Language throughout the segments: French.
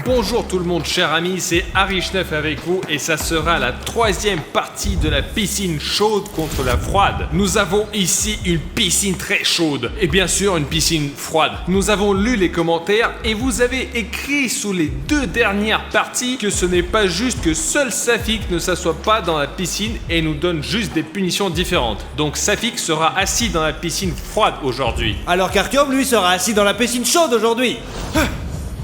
Bonjour tout le monde, chers amis, c'est Arishneuf avec vous et ça sera la troisième partie de la piscine chaude contre la froide. Nous avons ici une piscine très chaude et bien sûr une piscine froide. Nous avons lu les commentaires et vous avez écrit sous les deux dernières parties que ce n'est pas juste que seul Safik ne s'assoit pas dans la piscine et nous donne juste des punitions différentes. Donc Safik sera assis dans la piscine froide aujourd'hui. Alors qu'Artyom, lui, sera assis dans la piscine chaude aujourd'hui.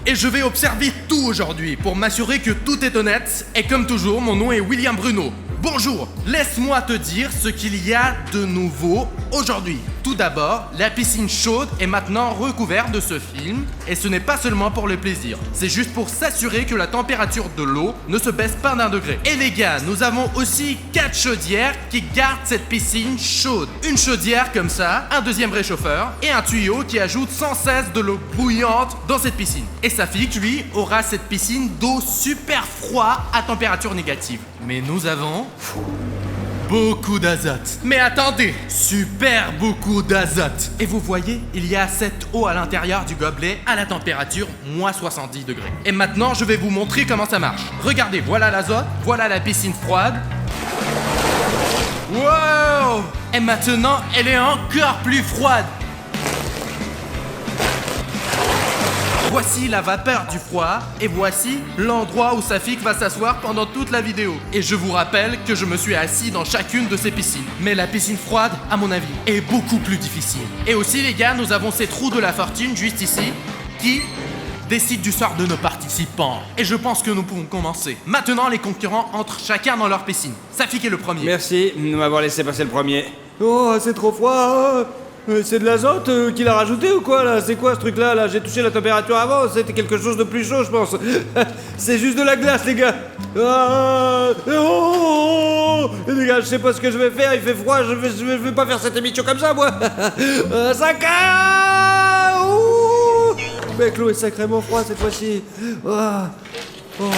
Et je vais observer tout aujourd'hui pour m'assurer que tout est honnête. Et comme toujours, mon nom est William Bruno. Bonjour, laisse-moi te dire ce qu'il y a de nouveau aujourd'hui. Tout d'abord, la piscine chaude est maintenant recouverte de ce film et ce n'est pas seulement pour le plaisir. C'est juste pour s'assurer que la température de l'eau ne se baisse pas d'1 degré. Et les gars, nous avons aussi 4 chaudières qui gardent cette piscine chaude. Une chaudière comme ça, un deuxième réchauffeur et un tuyau qui ajoute sans cesse de l'eau bouillante dans cette piscine. Et Safik, lui, aura cette piscine d'eau super froide à température négative. Mais nous avons beaucoup d'azote. Mais attendez, super beaucoup d'azote. Et vous voyez, il y a cette eau à l'intérieur du gobelet à la température moins 70 degrés. Et maintenant, je vais vous montrer comment ça marche. Regardez, voilà l'azote, voilà la piscine froide. Wow! Et maintenant, elle est encore plus froide. Voici la vapeur du froid et voici l'endroit où Safik va s'asseoir pendant toute la vidéo. Et je vous rappelle que je me suis assis dans chacune de ces piscines. Mais la piscine froide, à mon avis, est beaucoup plus difficile. Et aussi les gars, nous avons ces trous de la fortune juste ici qui décident du sort de nos participants. Et je pense que nous pouvons commencer. Maintenant, les concurrents entrent chacun dans leur piscine. Safik est le premier. Merci de m'avoir laissé passer le premier. Oh, c'est trop froid. C'est de l'azote qu'il a rajouté ou quoi là? C'est quoi ce truc là? J'ai touché la température avant, c'était quelque chose de plus chaud je pense. C'est juste de la glace les gars. Les gars, je sais pas ce que je vais faire, il fait froid, je vais pas faire cette émission comme ça moi. Saka! Mec, l'eau est sacrément froide cette fois-ci. Oh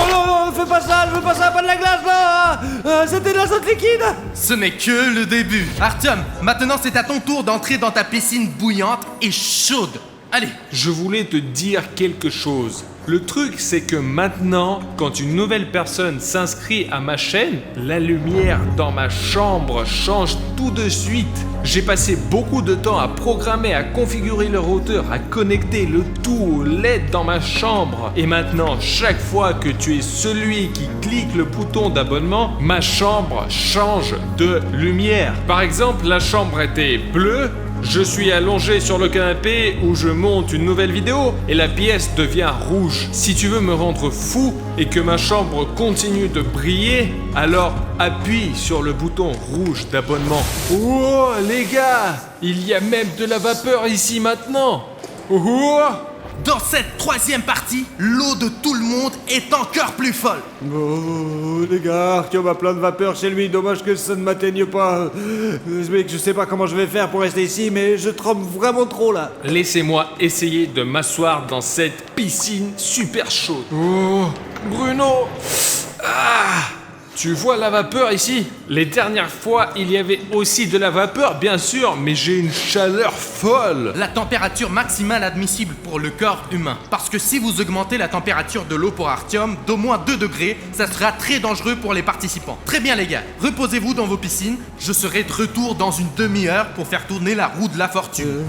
non, ne fais pas ça, je veux pas ça, pas de la glace là. C'était de l'azote liquide. Ce n'est que le début. Artyom, maintenant c'est à ton tour d'entrer dans ta piscine bouillante et chaude. Allez. Je voulais te dire quelque chose. Le truc, c'est que maintenant, quand une nouvelle personne s'inscrit à ma chaîne, la lumière dans ma chambre change tout de suite. J'ai passé beaucoup de temps à programmer, à configurer le routeur, à connecter le tout au LED dans ma chambre. Et maintenant, chaque fois que tu es celui qui clique le bouton d'abonnement, ma chambre change de lumière. Par exemple, la chambre était bleue. Je suis allongé sur le canapé où je monte une nouvelle vidéo et la pièce devient rouge. Si tu veux me rendre fou et que ma chambre continue de briller, alors appuie sur le bouton rouge d'abonnement. Oh les gars, il y a même de la vapeur ici maintenant. Oh. Dans cette troisième partie, l'eau de tout le monde est encore plus folle. Oh les gars, Artyom a plein de vapeur chez lui, dommage que ça ne m'atteigne pas. Mec, je sais pas comment je vais faire pour rester ici, mais je tremble vraiment trop là. Laissez-moi essayer de m'asseoir dans cette piscine super chaude. Oh, Bruno. Tu vois la vapeur ici? Les dernières fois, il y avait aussi de la vapeur, bien sûr, mais j'ai une chaleur folle. La température maximale admissible pour le corps humain. Parce que si vous augmentez la température de l'eau pour Artyom d'au moins 2 degrés, ça sera très dangereux pour les participants. Très bien les gars, reposez-vous dans vos piscines. Je serai de retour dans une demi-heure pour faire tourner la roue de la fortune.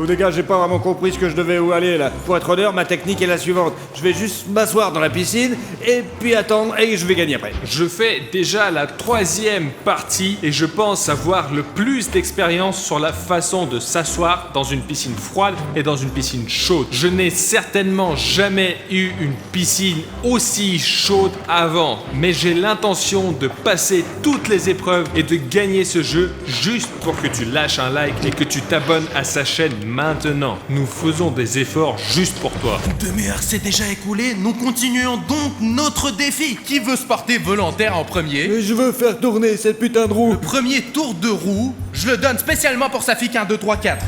Les gars, j'ai pas vraiment compris ce que je devais où aller là. Pour être honneur, ma technique est la suivante. Je vais juste m'asseoir dans la piscine et puis attendre et je vais gagner après. Je fais déjà la troisième partie et je pense avoir le plus d'expérience sur la façon de s'asseoir dans une piscine froide et dans une piscine chaude. Je n'ai certainement jamais eu une piscine aussi chaude avant, mais j'ai l'intention de passer toutes les épreuves et de gagner ce jeu juste pour que tu lâches un like et que tu t'abonnes à sa chaîne maintenant. Nous faisons des efforts juste pour toi. Une demi-heure s'est déjà écoulée, nous continuons donc notre défi. Qui veut se porter volontaire en premier? Je veux faire tourner cette putain de roue. Le premier tour de roue, je le donne spécialement pour Safik 1, 2, 3, 4.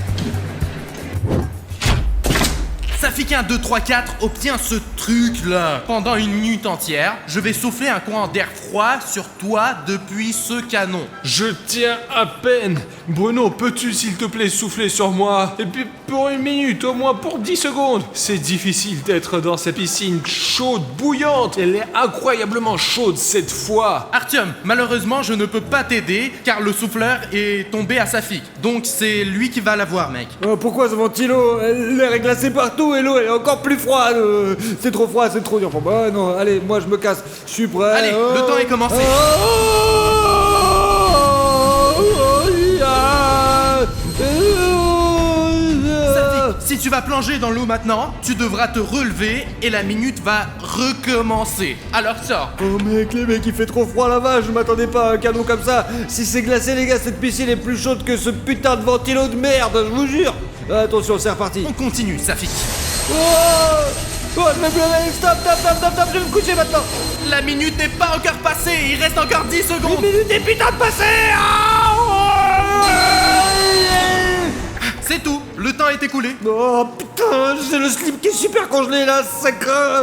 Safik 1, 2, 3, 4 obtient ce truc-là. Pendant 1 minute entière, je vais souffler un courant d'air froid sur toi depuis ce canon. Je tiens à peine. Bruno, peux-tu s'il te plaît souffler sur moi? Et puis pour 1 minute, au moins pour 10 secondes. C'est difficile d'être dans cette piscine chaude, bouillante. Elle est incroyablement chaude cette fois. Artyom, malheureusement, je ne peux pas t'aider car le souffleur est tombé à Safik. Donc c'est lui qui va l'avoir, mec. Oh, pourquoi ce ventilo? L'air est glacé partout et l'eau elle est encore plus froide. C'est trop froid, c'est trop dur pour moi. Non, allez, moi je me casse. Je suis prêt. Allez, le temps est commencé. Safik, si tu vas plonger dans l'eau maintenant, tu devras te relever et la minute va recommencer. Alors sors. Oh mec, les mecs, il fait trop froid là-bas, je m'attendais pas à un cadeau comme ça. Si c'est glacé les gars, cette piscine est plus chaude que ce putain de ventilo de merde, je vous jure. Attention, c'est reparti. On continue, Safik. Oh, je vais me lever, stop, je vais me coucher maintenant. La minute n'est pas encore passée, il reste encore 10 secondes. Une minute est putain de passée. C'est tout, le temps est écoulé. Oh putain, j'ai le slip qui est super congelé là, ça craint.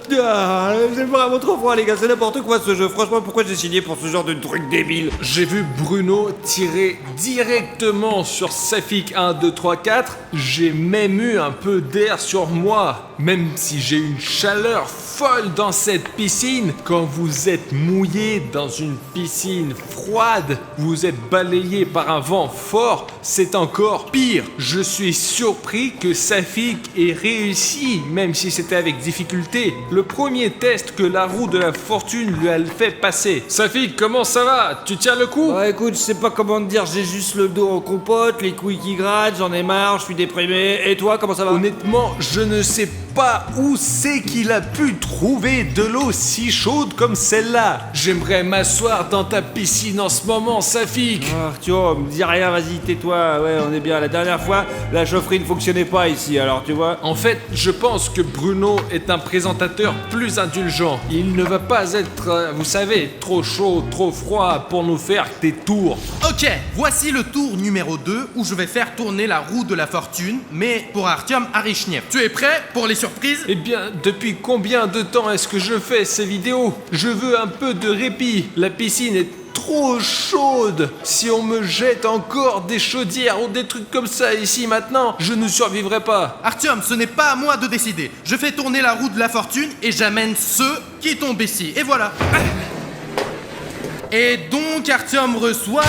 C'est vraiment trop froid les gars, c'est n'importe quoi ce jeu. Franchement, pourquoi j'ai signé pour ce genre de truc débile? J'ai vu Bruno tirer directement sur Safik 1, 2, 3, 4. J'ai même eu un peu d'air sur moi. Même si j'ai une chaleur folle dans cette piscine, quand vous êtes mouillé dans une piscine froide, vous êtes balayé par un vent fort, c'est encore pire. Je suis surpris que Safik ait réussi, même si c'était avec difficulté, le premier test que la roue de la fortune lui a fait passer. Safik, comment ça va? Tu tiens le coup? Bah écoute, je sais pas comment te dire, j'ai juste le dos en compote, les couilles qui grattent, j'en ai marre, je suis déprimé. Et toi, comment ça va? Honnêtement, je ne sais pas où c'est qu'il a pu trouver de l'eau si chaude comme celle-là. J'aimerais m'asseoir dans ta piscine en ce moment, Safik. Arthur, me dis rien, vas-y, tais-toi. Ouais, on est bien. La dernière fois, la chaufferie ne fonctionnait pas ici, alors tu vois. En fait, je pense que Bruno est un présentateur plus indulgent. Il ne va pas être, vous savez, trop chaud, trop froid pour nous faire des tours. Ok, voici le tour numéro 2 où je vais faire tourner la roue de la fortune, mais pour Artyom Arishnev. Tu es prêt pour les surprises? Eh bien, depuis combien de temps est-ce que je fais ces vidéos? Je veux un peu de répit. La piscine est trop chaude. Si on me jette encore des chaudières ou des trucs comme ça ici maintenant, je ne survivrai pas. Artyom, ce n'est pas à moi de décider. Je fais tourner la roue de la fortune et j'amène ceux qui tombent ici. Et voilà. Et donc Artyom reçoit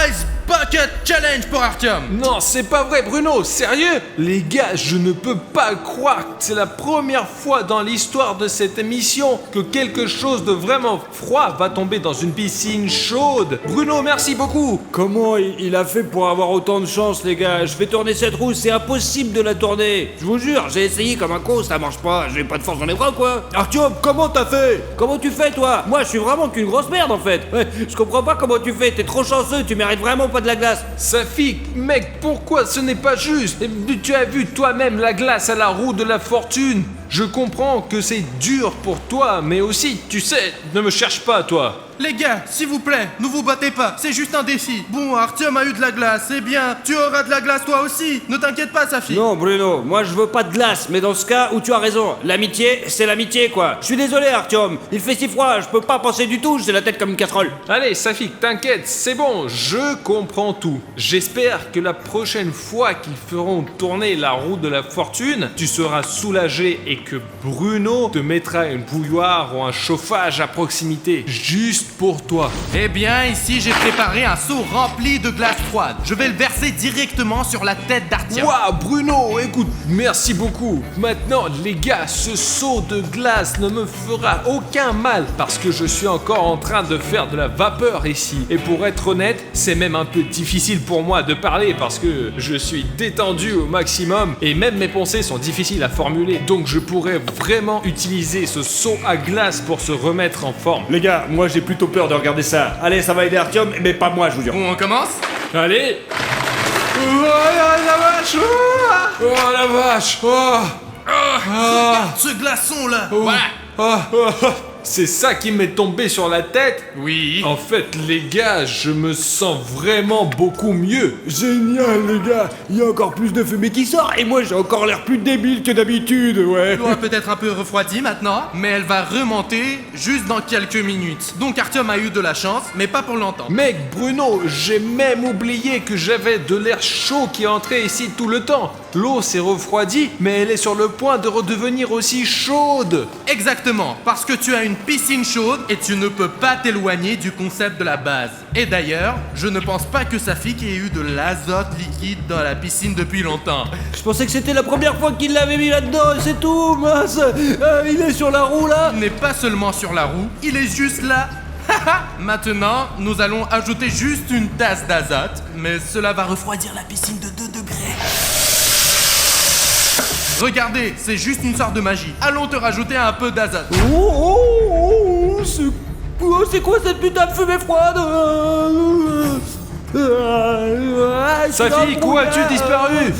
Ice Bucket Challenge pour Artyom. Non, c'est pas vrai, Bruno, sérieux? Les gars, je ne peux pas croire que c'est la première fois dans l'histoire de cette émission que quelque chose de vraiment froid va tomber dans une piscine chaude. Bruno, merci beaucoup. Comment il a fait pour avoir autant de chance, les gars? Je fais tourner cette roue, c'est impossible de la tourner. Je vous jure, j'ai essayé comme un con, ça marche pas. J'ai pas de force dans les bras, quoi. Artyom, comment t'as fait? Comment tu fais, toi? Moi, je suis vraiment qu'une grosse merde, en fait. Ouais, je comprends pas comment tu fais. T'es trop chanceux, tu mérites vraiment pas de la glace. Safik, mec, pourquoi ce n'est pas juste? Tu as vu toi-même la glace à la roue de la fortune. Je comprends que c'est dur pour toi, mais aussi, tu sais, ne me cherche pas, toi. Les gars, s'il vous plaît, ne vous battez pas, c'est juste un défi. Bon, Artyom a eu de la glace, eh bien, tu auras de la glace toi aussi. Ne t'inquiète pas, Safik. Non, Bruno, moi je veux pas de glace, mais dans ce cas où tu as raison, l'amitié, c'est l'amitié, quoi. Je suis désolé, Artyom, il fait si froid, je peux pas penser du tout, j'ai la tête comme une casserole. Allez, Safik, t'inquiète, c'est bon, je comprends tout. J'espère que la prochaine fois qu'ils feront tourner la roue de la fortune, tu seras soulagé et que Bruno te mettra une bouilloire ou un chauffage à proximité, juste pour toi. Eh bien, ici, j'ai préparé un seau rempli de glace froide. Je vais le verser directement sur la tête d'Artyom. Waouh, Bruno, écoute, merci beaucoup. Maintenant, les gars, ce seau de glace ne me fera aucun mal parce que je suis encore en train de faire de la vapeur ici. Et pour être honnête, c'est même un peu difficile pour moi de parler parce que je suis détendu au maximum et même mes pensées sont difficiles à formuler. Donc je pourrais vraiment utiliser ce seau à glace pour se remettre en forme. Les gars, moi j'ai plutôt peur de regarder ça. Allez, ça va aider Artyom, mais pas moi, je vous jure. Bon, on commence? Allez. Oh la vache. Oh la vache. Oh. Regarde ce glaçon là. Oh. Voilà. Ah, ah, ah. c'est ça qui m'est tombé sur la tête? Oui. En fait, les gars, je me sens vraiment beaucoup mieux. Génial, les gars. Il y a encore plus de fumée qui sort et moi j'ai encore l'air plus débile que d'habitude, ouais. L'eau a peut-être un peu refroidi maintenant, mais elle va remonter juste dans quelques minutes. Donc Artyom a eu de la chance, mais pas pour longtemps. Mec, Bruno, j'ai même oublié que j'avais de l'air chaud qui entrait ici tout le temps. L'eau s'est refroidie, mais elle est sur le point de redevenir aussi chaude. Exactement, parce que tu as une piscine chaude et tu ne peux pas t'éloigner du concept de la base. Et d'ailleurs, je ne pense pas que Safik ait eu de l'azote liquide dans la piscine depuis longtemps. Je pensais que c'était la première fois qu'il l'avait mis là-dedans et c'est tout, mince. Il est sur la roue là. Il n'est pas seulement sur la roue, il est juste là. Maintenant, nous allons ajouter juste une tasse d'azote, mais cela va refroidir la piscine de 2 degrés. Regardez, c'est juste une sorte de magie. Allons te rajouter un peu d'azote. C'est quoi cette putain de fumée froide? Safik, où as-tu disparu?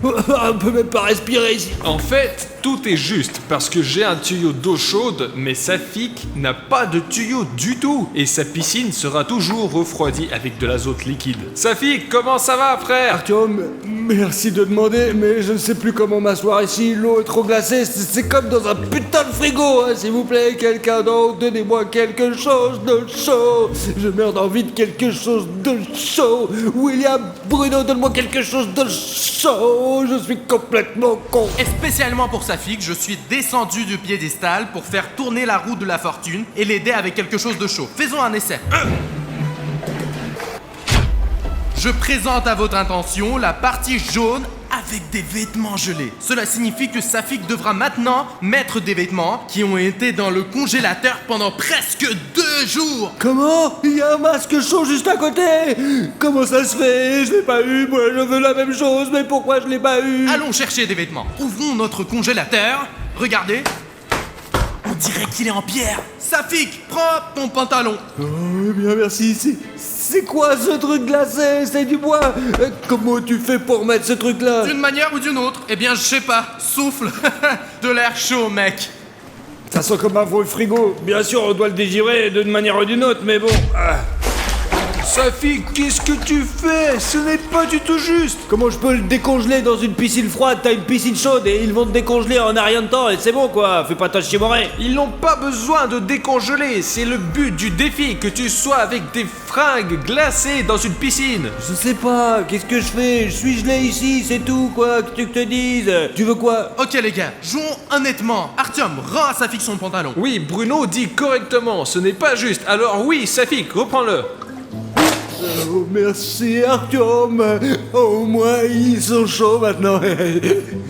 On peut même pas respirer ici. En fait, tout est juste parce que j'ai un tuyau d'eau chaude, mais Safik n'a pas de tuyau du tout et sa piscine sera toujours refroidie avec de l'azote liquide. Safik, comment ça va, frère? Artyom, merci de demander, mais je ne sais plus comment m'asseoir ici. L'eau est trop glacée, c'est comme dans un putain de frigo, hein. S'il vous plaît, quelqu'un d'autre, donnez-moi quelque chose de chaud. Je meurs d'envie de quelque chose de chaud. William, Bruno, donne-moi quelque chose de chaud. Je suis complètement con. Et spécialement pour Safik, je suis descendu du piédestal pour faire tourner la roue de la fortune et l'aider avec quelque chose de chaud. Faisons un essai. Je présente à votre attention la partie jaune avec des vêtements gelés. Cela signifie que Safik devra maintenant mettre des vêtements qui ont été dans le congélateur pendant presque 2 jours. Comment? Il y a un masque chaud juste à côté. Comment ça se fait? Je l'ai pas eu, moi je veux la même chose, mais pourquoi je l'ai pas eu? Allons chercher des vêtements. Ouvrons notre congélateur. Regardez. On dirait qu'il est en pierre. Safik, prends ton pantalon. Oh, bien merci. C'est quoi ce truc glacé? C'est du bois. Comment tu fais pour mettre ce truc là? D'une manière ou d'une autre, eh bien je sais pas. Souffle. De l'air chaud, mec. Ça sent comme un vieux frigo. Bien sûr, on doit le dégivrer d'une manière ou d'une autre, mais bon. Safik, qu'est-ce que tu fais? Ce n'est pas du tout juste. Comment je peux le décongeler dans une piscine froide? T'as une piscine chaude et ils vont te décongeler en un rien de temps et c'est bon quoi. Fais pas ta chiemorée. Ils n'ont pas besoin de décongeler, c'est le but du défi, que tu sois avec des fringues glacées dans une piscine. Je sais pas, qu'est-ce que je fais? Je suis gelé ici, c'est tout quoi, que tu te dises. Tu veux quoi? Ok les gars, jouons honnêtement. Artyom, rends à Safik son pantalon. Oui, Bruno dit correctement, ce n'est pas juste. Alors oui, Safik, reprends-le. Oh, merci Artyom. Au moins ils sont chauds maintenant.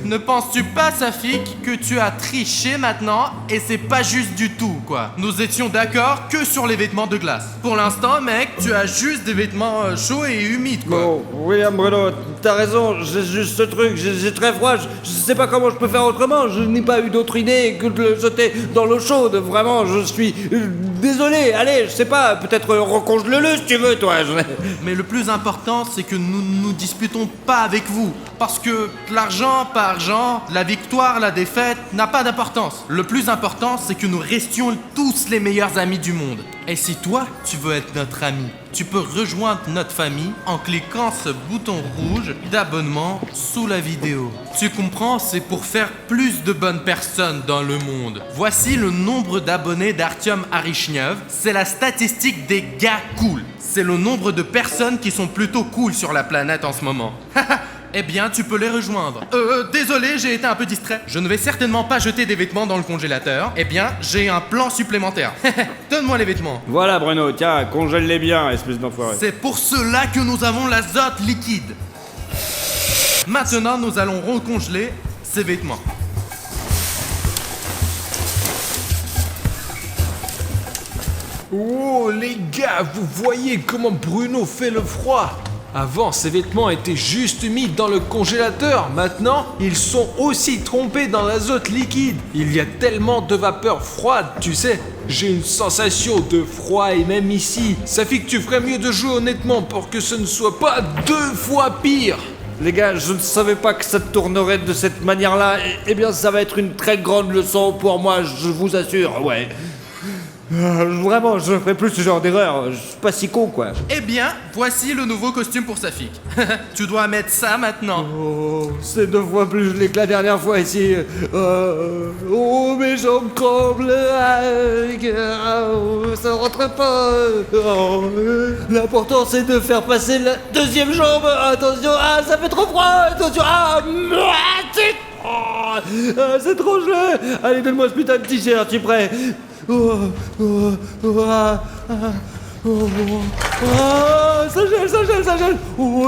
Ne penses-tu pas, Safik, que tu as triché maintenant et c'est pas juste du tout, quoi? Nous étions d'accord que sur les vêtements de glace. Pour l'instant, mec, tu as juste des vêtements chauds et humides, quoi. Bon, William Bruno, t'as raison, j'ai juste ce truc, j'ai très froid, je sais pas comment je peux faire autrement, je n'ai pas eu d'autre idée que de le jeter dans l'eau chaude, vraiment, je suis désolé, allez, je sais pas, peut-être recongèle-le si tu veux, toi. Mais le plus important, c'est que nous ne nous disputons pas avec vous. Parce que l'argent par argent, la victoire, la défaite, n'a pas d'importance. Le plus important, c'est que nous restions tous les meilleurs amis du monde. Et si toi, tu veux être notre ami, tu peux rejoindre notre famille en cliquant ce bouton rouge d'abonnement sous la vidéo. Tu comprends, c'est pour faire plus de bonnes personnes dans le monde. Voici le nombre d'abonnés d'Artyom Arishnev. C'est la statistique des gars cool. C'est le nombre de personnes qui sont plutôt cool sur la planète en ce moment. Eh bien, tu peux les rejoindre. Désolé, j'ai été un peu distrait. Je ne vais certainement pas jeter des vêtements dans le congélateur. Eh bien, j'ai un plan supplémentaire. Donne-moi les vêtements. Voilà Bruno, tiens, congèle-les bien, espèce d'enfoiré. C'est pour cela que nous avons l'azote liquide. Maintenant, nous allons recongeler ces vêtements. Oh les gars, vous voyez comment Bruno fait le froid? Avant, ces vêtements étaient juste mis dans le congélateur. Maintenant, ils sont aussi trempés dans l'azote liquide. Il y a tellement de vapeur froide, tu sais. J'ai une sensation de froid et même ici. Ça fait que tu ferais mieux de jouer honnêtement pour que ce ne soit pas 2 fois pire. Les gars, je ne savais pas que ça tournerait de cette manière-là. Eh bien, ça va être une très grande leçon pour moi, je vous assure, ouais. Vraiment, je ne ferai plus ce genre d'erreur. Je suis pas si con, quoi. Eh bien, voici le nouveau costume pour Safik. Tu dois mettre ça maintenant. Oh, c'est 2 fois plus gelé que la dernière fois ici. Oh, mes jambes tremblent. Ça rentre pas. Oh, l'important, c'est de faire passer la 2e jambe. Attention, ça fait trop froid. Attention, c'est trop gelé. Allez, donne-moi ce putain de t-shirt, tu es prêt? Ça gèle.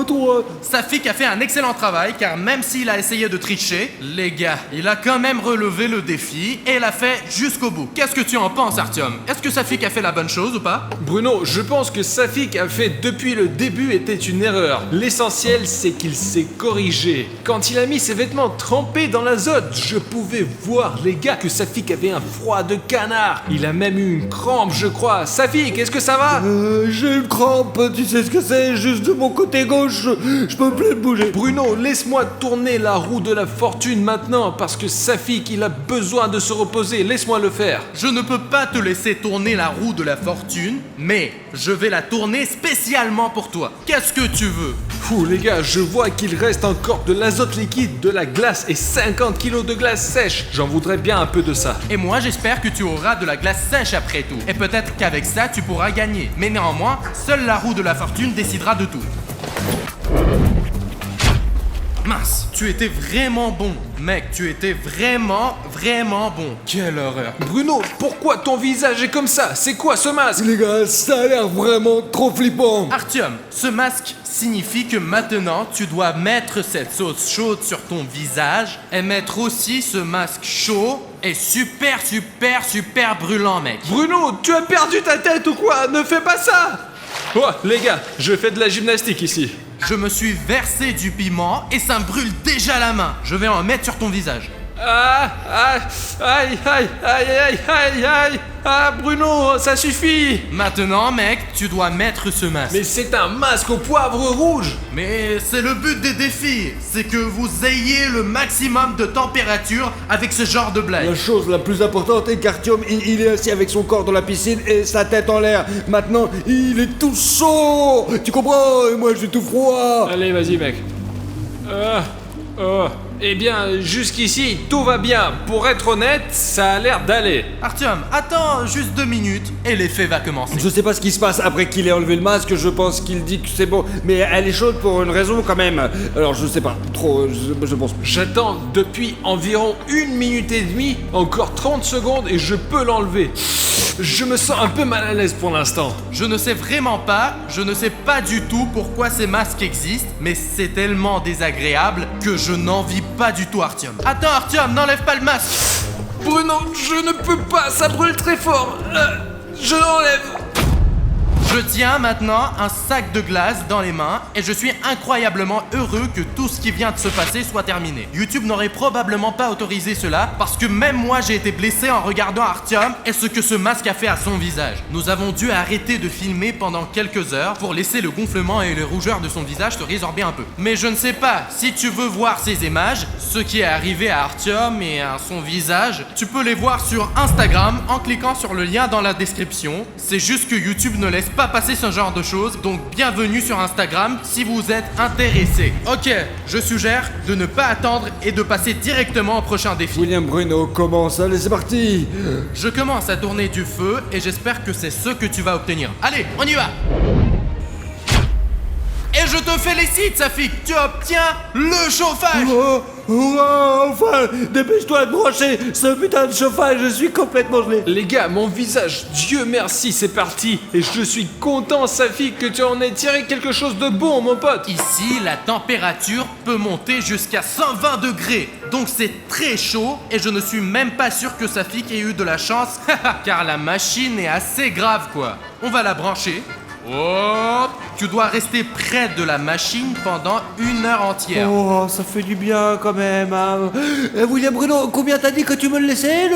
Trop. Safik a fait un excellent travail car même s'il a essayé de tricher, les gars, il a quand même relevé le défi et l'a fait jusqu'au bout. Qu'est-ce que tu en penses, Artyom? Est-ce que Safik a fait la bonne chose ou pas? Bruno, je pense que Safik a fait depuis le début était une erreur. L'essentiel, c'est qu'il s'est corrigé. Quand il a mis ses vêtements trempés dans l'azote, je pouvais voir, les gars, que Safik avait un froid de canard. Il a même eu une crampe, je crois. Safik, est-ce que ça va? J'ai une crampe, tu sais ce que c'est, juste de mon côté gauche, je peux plus bouger. Bruno, laisse-moi tourner la roue de la fortune maintenant, parce que Safik, il a besoin de se reposer. Laisse-moi le faire. Je ne peux pas te laisser tourner la roue de la fortune, mais je vais la tourner spécialement pour toi. Qu'est-ce que tu veux? Fou, les gars, je vois qu'il reste encore de l'azote liquide, de la glace et 50 kilos de glace sèche. J'en voudrais bien un peu de ça. Et moi, j'espère que tu auras de la glace sèche après tout. Et peut-être qu'avec ça, tu pourras gagner. Mais néanmoins, seule la roue de la fortune décidera de tout. Mince, tu étais vraiment bon. Mec, tu étais vraiment bon. Quelle horreur. Bruno, pourquoi ton visage est comme ça? C'est quoi ce masque? Les gars, ça a l'air vraiment trop flippant. Artyom, ce masque signifie que maintenant, tu dois mettre cette sauce chaude sur ton visage et mettre aussi ce masque chaud et super brûlant, mec. Bruno, tu as perdu ta tête ou quoi? Ne fais pas ça! Oh, les gars, je fais de la gymnastique ici. Je me suis versé du piment et ça me brûle déjà la main. Je vais en mettre sur ton visage. Bruno, ça suffit. Maintenant, mec, tu dois mettre ce masque. Mais c'est un masque au poivre rouge. Mais c'est le but des défis, c'est que vous ayez le maximum de température avec ce genre de blague. La chose la plus importante est qu'Artyom, il est assis avec son corps dans la piscine et sa tête en l'air. Maintenant, il est tout chaud. Tu comprends? Et moi, j'ai tout froid. Allez, vas-y, mec. Eh bien, jusqu'ici, tout va bien. Pour être honnête, ça a l'air d'aller. Artyom, attends juste 2 minutes et l'effet va commencer. Je sais pas ce qui se passe après qu'il ait enlevé le masque, je pense qu'il dit que c'est bon, mais elle est chaude pour une raison quand même. Alors je sais pas, trop, je pense. J'attends depuis environ 1 minute et demie, encore 30 secondes et je peux l'enlever. Je me sens un peu mal à l'aise pour l'instant. Je ne sais vraiment pas, je ne sais pas du tout pourquoi ces masques existent, mais c'est tellement désagréable que je n'envie pas du tout Artyom. Attends Artyom, n'enlève pas le masque. Bruno, je ne peux pas, ça brûle très fort. Je l'enlève. Je tiens maintenant un sac de glace dans les mains et je suis incroyablement heureux que tout ce qui vient de se passer soit terminé. YouTube n'aurait probablement pas autorisé cela parce que même moi j'ai été blessé en regardant Artyom et ce que ce masque a fait à son visage. Nous avons dû arrêter de filmer pendant quelques heures pour laisser le gonflement et les rougeurs de son visage se résorber un peu. Mais je ne sais pas, si tu veux voir ces images, ce qui est arrivé à Artyom et à son visage, tu peux les voir sur Instagram en cliquant sur le lien dans la description. C'est juste que YouTube ne laisse pas passer ce genre de choses, donc bienvenue sur Instagram si vous êtes intéressé. Ok, je suggère de ne pas attendre et de passer directement au prochain défi. William Bruno commence, allez c'est parti. Je commence à tourner du feu et j'espère que c'est ce que tu vas obtenir. Allez, on y va. Et je te félicite, Safik, tu obtiens le chauffage. Enfin, dépêche-toi de brancher ce putain de chauffage, je suis complètement gelé. Les gars, mon visage, Dieu merci, c'est parti. Et je suis content, Safik, que tu en aies tiré quelque chose de bon, mon pote. Ici, la température peut monter jusqu'à 120 degrés. Donc c'est très chaud et je ne suis même pas sûr que Safik ait eu de la chance, car la machine est assez grave, quoi. On va la brancher. Oh, tu dois rester près de la machine pendant 1 heure entière. Oh, ça fait du bien quand même. Hein. William Bruno, combien t'as dit que tu me le laissais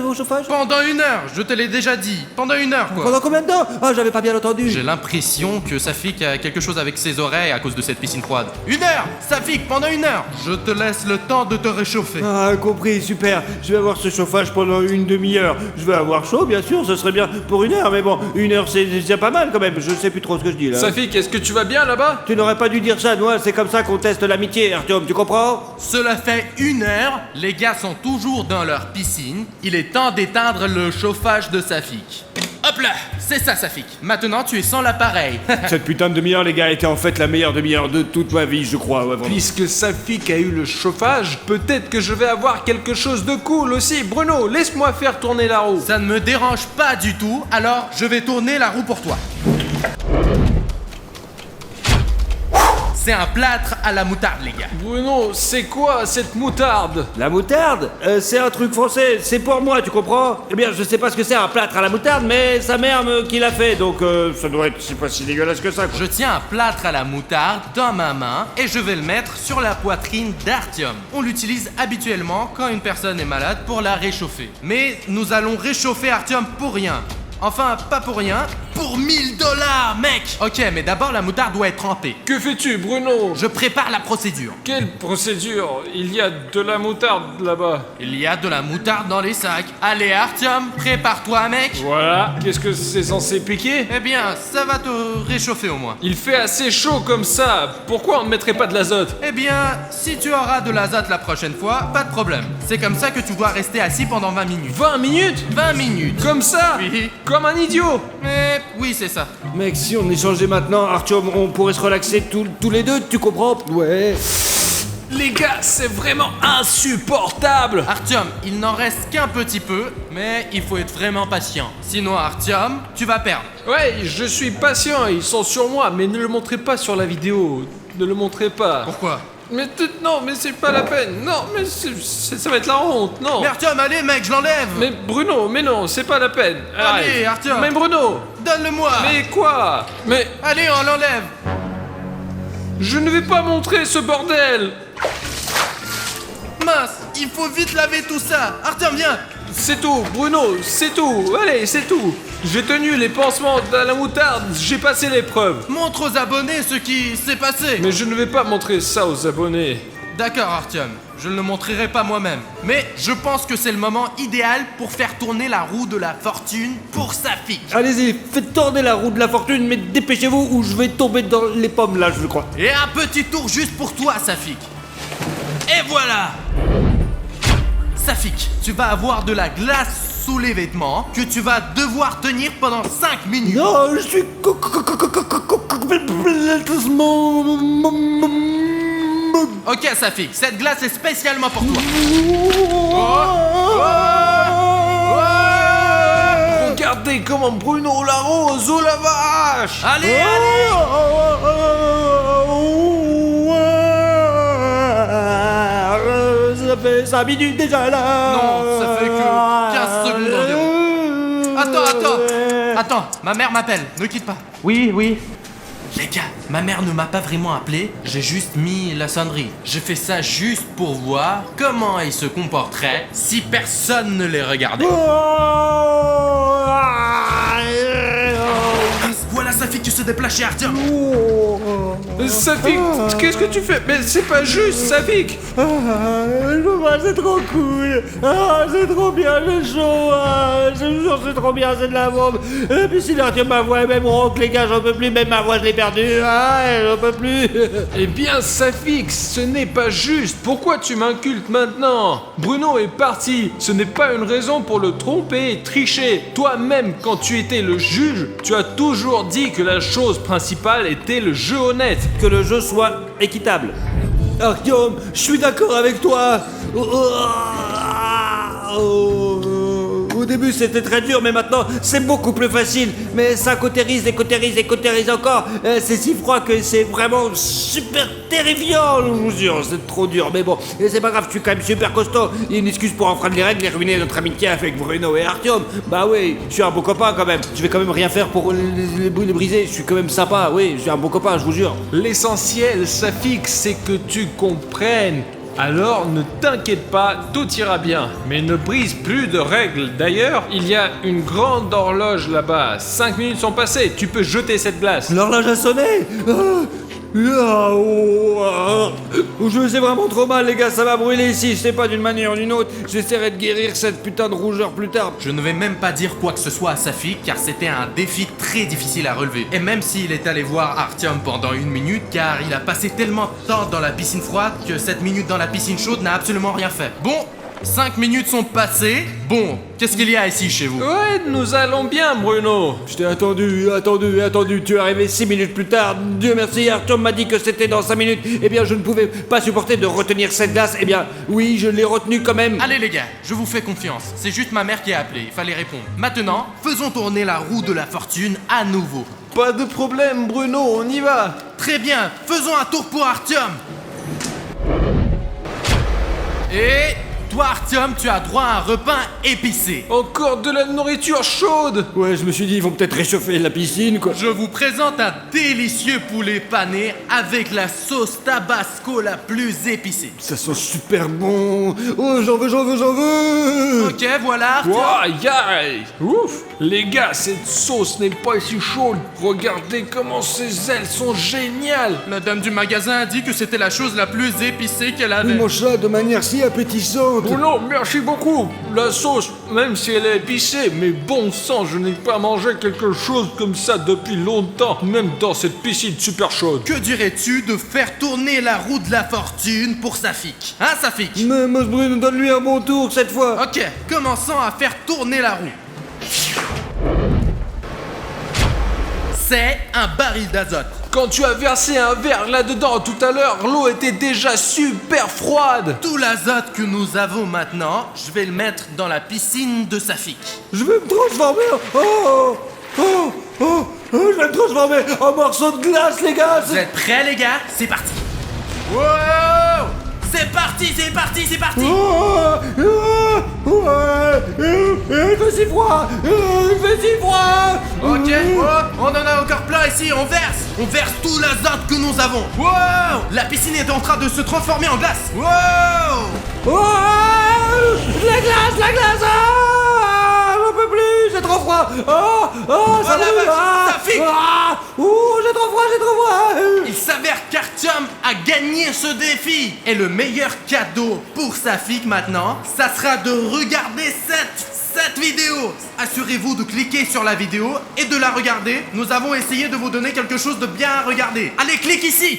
au chauffage? Pendant 1 heure, je te l'ai déjà dit. Pendant 1 heure, quoi. Pendant combien de temps? Ah, j'avais pas bien entendu. J'ai l'impression que Safik a quelque chose avec ses oreilles à cause de cette piscine froide. 1 heure, Safik, pendant 1 heure. Je te laisse le temps de te réchauffer. Ah, compris, super. Je vais avoir ce chauffage pendant une demi-heure. Je vais avoir chaud, bien sûr, ce serait bien pour 1 heure, mais bon, 1 heure c'est déjà pas mal quand même. Je sais plus trop ce que je dis là. Safik, est-ce que tu vas bien là-bas? Tu n'aurais pas dû dire ça, Noël, c'est comme ça qu'on teste l'amitié, Artyom, tu comprends? Cela fait 1 heure, les gars sont toujours dans leur piscine. Il est temps d'éteindre le chauffage de Safik. Hop là, c'est ça Safik. Maintenant tu es sans l'appareil. Cette putain de demi-heure, les gars, était en fait la meilleure demi-heure de toute ma vie, je crois. Ouais, vraiment. Puisque Safik a eu le chauffage, peut-être que je vais avoir quelque chose de cool aussi. Bruno, laisse-moi faire tourner la roue. Ça ne me dérange pas du tout, alors je vais tourner la roue pour toi. C'est un plâtre à la moutarde, les gars. Bruno, c'est quoi cette moutarde? La moutarde c'est un truc français, c'est pour moi, tu comprends? Eh bien, je sais pas ce que c'est un plâtre à la moutarde, mais sa mère qui l'a fait, donc ça doit être c'est pas si dégueulasse que ça, quoi. Je tiens un plâtre à la moutarde dans ma main et je vais le mettre sur la poitrine d'Artyom. On l'utilise habituellement quand une personne est malade pour la réchauffer. Mais nous allons réchauffer Artyom pour rien. Enfin, pas pour rien, pour 1000 $, mec! Ok, mais d'abord la moutarde doit être trempée. Que fais-tu, Bruno? Je prépare la procédure. Quelle procédure? Il y a de la moutarde là-bas. Il y a de la moutarde dans les sacs. Allez, Artyom, prépare-toi, mec! Voilà. Qu'est-ce que c'est censé piquer? Eh bien, ça va te réchauffer au moins. Il fait assez chaud comme ça. Pourquoi on ne mettrait pas de l'azote? Eh bien, si tu auras de l'azote la prochaine fois, pas de problème. C'est comme ça que tu dois rester assis pendant 20 minutes. 20 minutes? 20 minutes! Comme ça? Oui. Comme un idiot? Oui, c'est ça. Mec, si on échangeait maintenant, Artyom, on pourrait se relaxer tous les deux, tu comprends? Ouais. Les gars, c'est vraiment insupportable. Artyom, il n'en reste qu'un petit peu, mais il faut être vraiment patient. Sinon, Artyom, tu vas perdre. Ouais, je suis patient, ils sont sur moi, mais ne le montrez pas sur la vidéo. Ne le montrez pas. Pourquoi? Non, mais c'est pas la peine. Non, mais ça va être la honte, non. Mais Artyom, allez mec, je l'enlève. Mais Bruno, mais non, c'est pas la peine. Allez, Arrête. Artyom. Mais Bruno. Donne-le-moi. Mais quoi? Mais Allez, on l'enlève. je ne vais pas montrer ce bordel. Mince, il faut vite laver tout ça. Artyom, viens. C'est tout, Bruno, c'est tout. Allez, c'est tout. J'ai tenu les pansements à la moutarde, j'ai passé l'épreuve. Montre aux abonnés ce qui s'est passé. Mais je ne vais pas montrer ça aux abonnés. D'accord, Artyom, je ne le montrerai pas moi-même. Mais je pense que c'est le moment idéal pour faire tourner la roue de la fortune pour Safik. Allez-y, faites tourner la roue de la fortune, mais dépêchez-vous ou je vais tomber dans les pommes là, je crois. Et un petit tour juste pour toi, Safik. Et voilà. Safik, tu vas avoir de la glace sous les vêtements que tu vas devoir tenir pendant 5 minutes. Non, je suis complètement... Ok, Safik, cette glace est spécialement pour toi. Regardez comment Bruno l'arrose, oh la vache. Allez, allez. Ça fait 5 minutes déjà là. Non, ça fait que 15 secondes environ. Attends, ma mère m'appelle, ne quitte pas. Oui. Les gars, ma mère ne m'a pas vraiment appelé, j'ai juste mis la sonnerie. J'ai fait ça juste pour voir comment ils se comporteraient si personne ne les regardait. Voilà Safik qui se déplace chez Artyom. Safik, qu'est-ce que tu fais? Mais c'est pas juste, Safik. C'est trop cool. C'est trop bien, j'ai chaud. Je vous jure, c'est trop bien, c'est de la bombe. Et puis si Artyom ma voix, même rock, les gars, j'en peux plus. Même ma voix, je l'ai perdue. J'en peux plus. Eh bien, Safik, ce n'est pas juste. Pourquoi tu m'incultes maintenant? Bruno est parti. Ce n'est pas une raison pour le tromper et tricher. Toi-même, quand tu étais le juge, tu as toujours dit que la chose principale était le jeu honnête. Que le jeu soit équitable. Artyom, je suis d'accord avec toi. début c'était très dur, mais maintenant c'est beaucoup plus facile. Mais ça cautérise et cautérise et cautérise encore. C'est si froid que c'est vraiment super terrifiant, je vous jure, c'est trop dur. Mais bon, et c'est pas grave, je suis quand même super costaud. Il y a une excuse pour enfreindre les règles et ruiner notre amitié avec Bruno et Artyom. Bah oui, je suis un bon copain quand même. Je vais quand même rien faire pour les briser. Je suis quand même sympa, oui, je suis un bon copain, je vous jure. L'essentiel, Safik, c'est que tu comprennes. Alors ne t'inquiète pas, tout ira bien. Mais ne brise plus de règles. D'ailleurs, il y a une grande horloge là-bas. 5 minutes sont passées, tu peux jeter cette glace. L'horloge a sonné. Je sais vraiment trop mal, les gars, ça va brûler ici. Je sais pas, d'une manière ou d'une autre. J'essaierai de guérir cette putain de rougeur plus tard. Je ne vais même pas dire quoi que ce soit à Safik car c'était un défi très difficile à relever. Et même s'il est allé voir Artyom pendant 1 minute car il a passé tellement de temps dans la piscine froide que 7 minutes dans la piscine chaude n'a absolument rien fait. Bon, 5 minutes sont passées. Bon, qu'est-ce qu'il y a ici chez vous? Ouais, nous allons bien, Bruno. Je t'ai attendu. Tu es arrivé 6 minutes plus tard. Dieu merci, Artyom m'a dit que c'était dans 5 minutes. Eh bien, je ne pouvais pas supporter de retenir cette glace. Eh bien, oui, je l'ai retenue quand même. Allez les gars, je vous fais confiance. C'est juste ma mère qui a appelé, il fallait répondre. Maintenant, faisons tourner la roue de la fortune à nouveau. Pas de problème, Bruno, on y va. Très bien, faisons un tour pour Artyom. Et toi Artyom, tu as droit à un repas épicé. Encore de la nourriture chaude. Ouais, je me suis dit, ils vont peut-être réchauffer la piscine, quoi. Je vous présente un délicieux poulet pané avec la sauce tabasco la plus épicée. Ça sent super bon. Oh, j'en veux. Ok, voilà Artyom. Aïe. Ouf. Les gars, cette sauce n'est pas si chaude. Regardez comment ces ailes sont géniales. La dame du magasin a dit que c'était la chose la plus épicée qu'elle avait. Il mange ça de manière si appétissante. Bruno, merci beaucoup. La sauce, même si elle est épicée, mais bon sang, je n'ai pas mangé quelque chose comme ça depuis longtemps, même dans cette piscine super chaude. Que dirais-tu de faire tourner la roue de la fortune pour Safik? Hein Safik? Mais Moss Bruno, donne-lui un bon tour cette fois. Ok, commençons à faire tourner la roue. C'est un baril d'azote. Quand tu as versé un verre là-dedans tout à l'heure, l'eau était déjà super froide. Tout l'azote que nous avons maintenant, je vais le mettre dans la piscine de Safik. Je vais me transformer je vais me transformer en morceau de glace, les gars. Vous êtes prêts les gars? C'est parti. Wow! C'est parti. Il fait si froid. Ok, on en a encore plein ici, on verse tout l'azote que nous avons. Wow! La piscine est en train de se transformer en glace. Wow! La glace. J'en peux plus, j'ai trop froid. Ça la brûle. vache, ça pique. J'ai trop froid. Il s'avère qu'Artyom a gagné ce défi. Et le meilleur cadeau pour Safik maintenant, ça sera de regarder cette vidéo. Assurez-vous de cliquer sur la vidéo et de la regarder. Nous avons essayé de vous donner quelque chose de bien à regarder. Allez, clique ici.